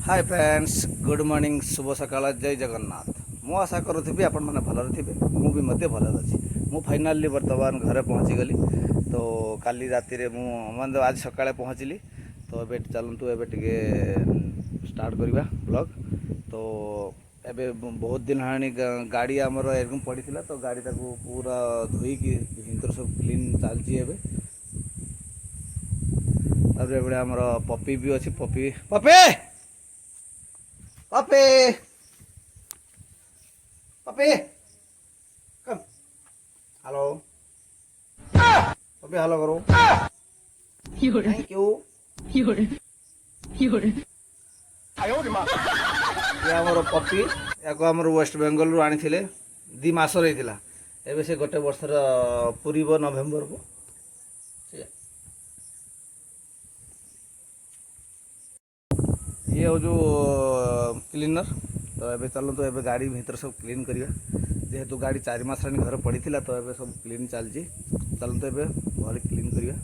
Hi friends good morning शुभ सकाळ जय जगन्नाथ मु आशा करुथि आपण मैंने भलर थे मुझे भलर अच्छी मु फाइनाली बर्तमान घरे पहुँची गली तो काली राति रे मु आज सकाଳେ पहुँचली तो ये चलतु ए स्टार्ट करवा ब्लॉग तो एबे बहुत दिन हाणी गाड़ी आमर एरकम पड़ी तो गाड़ी ताको पूरा धोईकी भीतर सब क्लीन चलती है तापर आमर पपी भी अच्छी पपी पपे पपे पपे कम हेलो पपे हेलो करो थैंक यू ये आमर पपी या आमर वेस्ट बेंगल रु आनी थिले 2 मास रही एबे से गोटे वर्षर पूरीब नवेम्बर को ये हो जो क्लीनर तो ये चलते ये गाड़ी भीतर सब क्लीन करवा जेहेतु गाड़ी 4 मास घर पड़ी तो ये सब क्लीन चलती चलते ये भल क्लीन करवा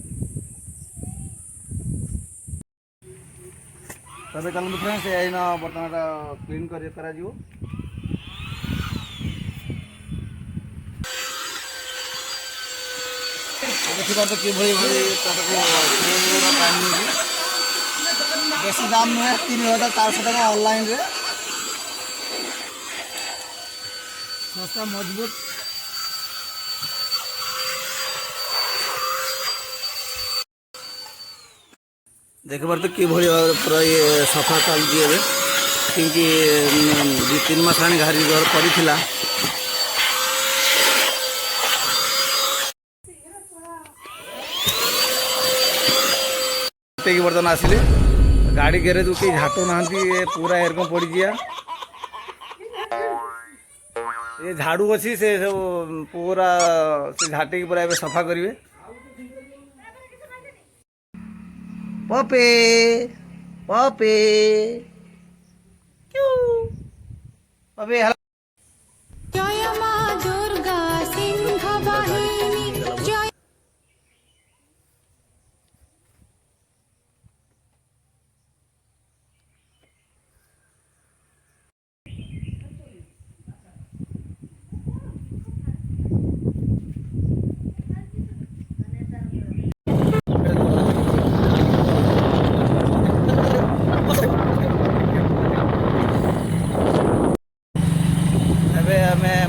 तबे चलते फ्रेंड्स ये बर्तमान क्लीन करा देखा तो कि बेसी दाम नुहे 3400 टका ऑनलाइन रे सस्ता मजबूत देख बार तो कि पूरा ये सफा चलती है क्योंकि 2-3 मास आनी गाड़ी घर पड़ी बर्तमान आसिले गाड़ी गैरेज को कहीं झाटू ना पूरा एरकम पड़ गया ये झाड़ू अच्छी से सब पूरा से झाटी पूरा ए सफा करेंगे पपे पपे क्यों पपे जय मां दुर्गा सिंह वाहिनी जय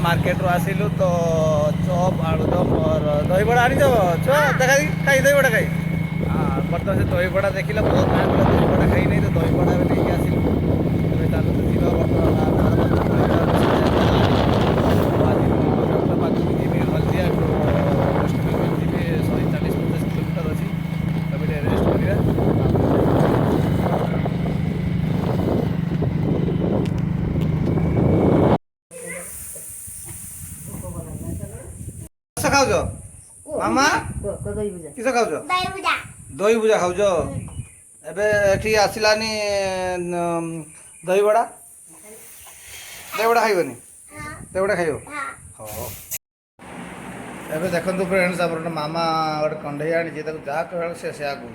मार्केट रू आसिलु तो चॉप आलूदम और दही बड़ा आनी जाओ चॉप देखा खाई दही बड़ा खाई हाँ बर्तमान से दही बड़ा देखिला बहुत टाइम दही बड़ा खाई नहीं तो दही बड़ा लेके आसिलु तबे चालू तो जीवा खाऊ मामा किस खाऊ दही भुजा खाऊ एबे आसलानी दही बड़ा खाइबनी दही बड़ा खाइब हाँ एबे देखंतु फ्रेंड्स आप मामा गोटे कंडे आनी जहाँ कह से कहूँ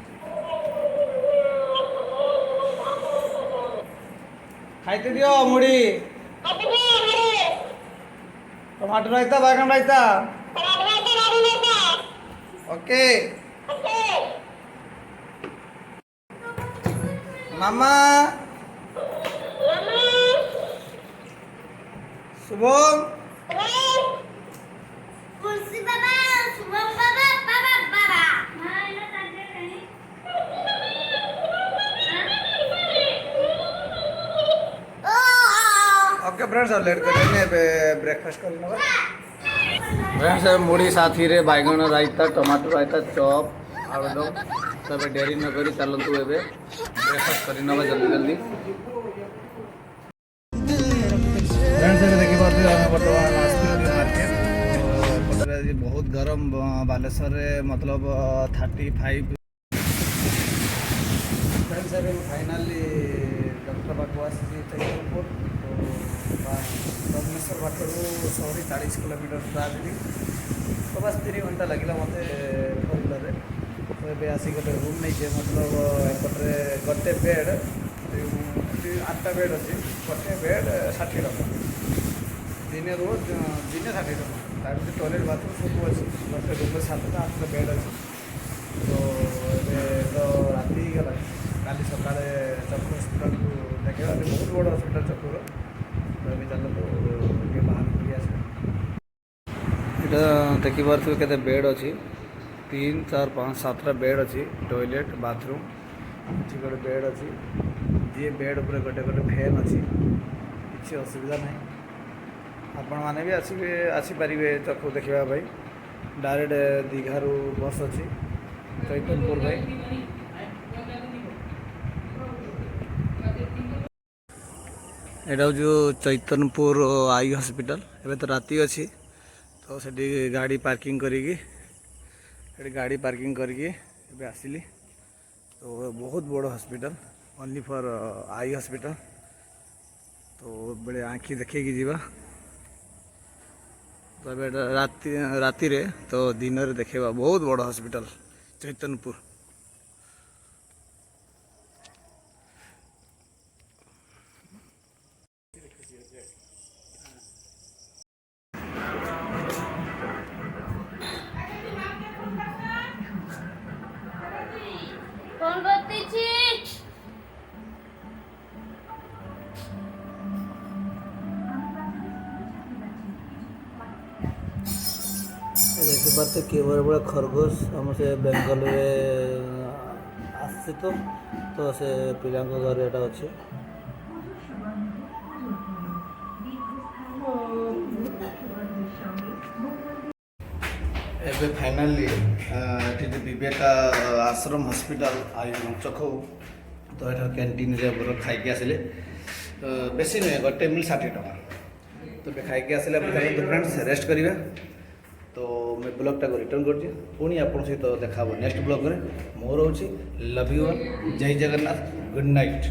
खाइते दियो मुड़ी टमाटर रायता बैगन रायता ओके मामा शुभम ओके फ्रेंड्स लेट करेंगे ब्रेकफास्ट कर लेना फ्रेंड्स मुड़ी साथी रे बैगन रायता टमाटर रायता चॉप आलूदम सब डेरी न करी चलतु ए ब्रेकफास्ट कर जल्दी जल्दी फ्रेंड्स देखी पार्थे बर्तमान मार्केट बहुत गरम बालेश्वर मतलब 35 फ्रेंड्स फाइनाली डॉक्टर पाक आसी रिपोर्ट भुवनेश्वर पाखर 140 किलोमीटर ट्रावेली तो बस 3 घंटा लगे मत फोर व्हीलर तो ये आसिक गोटे रूम नहीं मतलब एपटे गोटे बेड ଏଠି 8ଟା ବେଡ୍ ଅଛି। ଗୋଟେ ବେଡ୍ 60 ଟଙ୍କା। ଦିନେ ରୋଜ ଦିନେ 60 ଟଙ୍କା। ତା ଭିତରେ ଟଏଲେଟ୍ ବାଥରୁମ୍ ସବୁ ଅଛି। ଗୋଟେ ରୁମ୍ରେ 7ଟା 8ଟା ବେଡ୍ ଅଛି। ତ ଏବେ ତ ରାତି ହେଇଗଲା। କାଲି ସକାଳେ ଚକ୍ଷୁ ହସ୍ପିଟାଲକୁ ଦେଖିବା। ବହୁତ ବଡ଼ ହସ୍ପିଟାଲ ଚକ୍ଷୁର। ତ ଏବେ ଚାଲନ୍ତୁ ଟିକେ ବାହାରକୁ ବୁଲି ଆସିବା। ଏଇଟା ଦେଖିପାରୁଥିବେ କେତେ ବେଡ୍ ଅଛି। 3 4 5 7ଟା ବେଡ୍ ଅଛି। ଟଏଲେଟ୍ ବାଥରୁମ୍ ଏଠି ଗୋଟେ ବେଡ୍ ଅଛି। ଯିଏ ବେଡ୍ ଉପରେ ଗୋଟେ ଫ୍ୟାନ୍ ଅଛି। କିଛି ଅସୁବିଧା ନାହିଁ। ଆପଣମାନେ ବି ଆସିପାରିବେ ଚକ୍ଷୁ ଦେଖିବା ପାଇଁ। ଡାଇରେକ୍ଟ ଦୀଘାରୁ ବସ୍ ଅଛି ଚୈତନ୍ୟପୁର ପାଇଁ। ଏଇଟା ହେଉଛି ଚୈତନ୍ୟପୁର ଆଇ ହସ୍ପିଟାଲ। ଏବେ ତ ରାତି ଅଛି ତ ସେଠି ଗାଡ଼ି ପାର୍କିଂ କରିକି ଏବେ ଆସିଲି। ତ ବହୁତ ବଡ଼ hospital only for I hospital. ତ ବେଳେ ଆଖି ଦେଖେଇକି ଯିବା। ତ ଏବେ ରାତିରେ ତ ଦିନରେ ଦେଖେଇବା। ବହୁତ ବଡ଼ ହସ୍ପିଟାଲ ଚୈତନ୍ୟପୁର। कौन करती छी? ଦେଖିପାରୁଥିବେ କି ବଡ଼ ଖରଗୋଶ ଆମ ସେ ବେଙ୍ଗଲରେ ଆସିଛି। ତ ସେ ପିଲାଙ୍କ ଘରେ ଏଇଟା ଅଛି। ଏବେ ଫାଇନାଲି ଏଠି ବିବେକା ଆଶ୍ରମ ହସ୍ପିଟାଲ ଚକ୍ଷୁ। ତ ଏଠାରେ କ୍ୟାଣ୍ଟିନ୍ରେ ଆମର ଖାଇକି ଆସିଲେ। ବେଶୀ ନୁହେଁ, ଗୋଟେ ମିଲ୍ 60 ଟଙ୍କା। ତ ଏବେ ଖାଇକି ଆସିଲେ ଫ୍ରେଣ୍ଡସ୍ ରେଷ୍ଟ କରିବା। ତ ମୁଁ ବ୍ଲଗ୍ଟାକୁ ରିଟର୍ନ କରୁଛି। ପୁଣି ଆପଣଙ୍କ ସହିତ ଦେଖା ହେବ ନେକ୍ସଟ ବ୍ଲଗ୍ରେ। ମୋର ହେଉଛି ଲଭ୍ ୟୁ ଅଲ୍। ଜୟ ଜଗନ୍ନାଥ। Good night.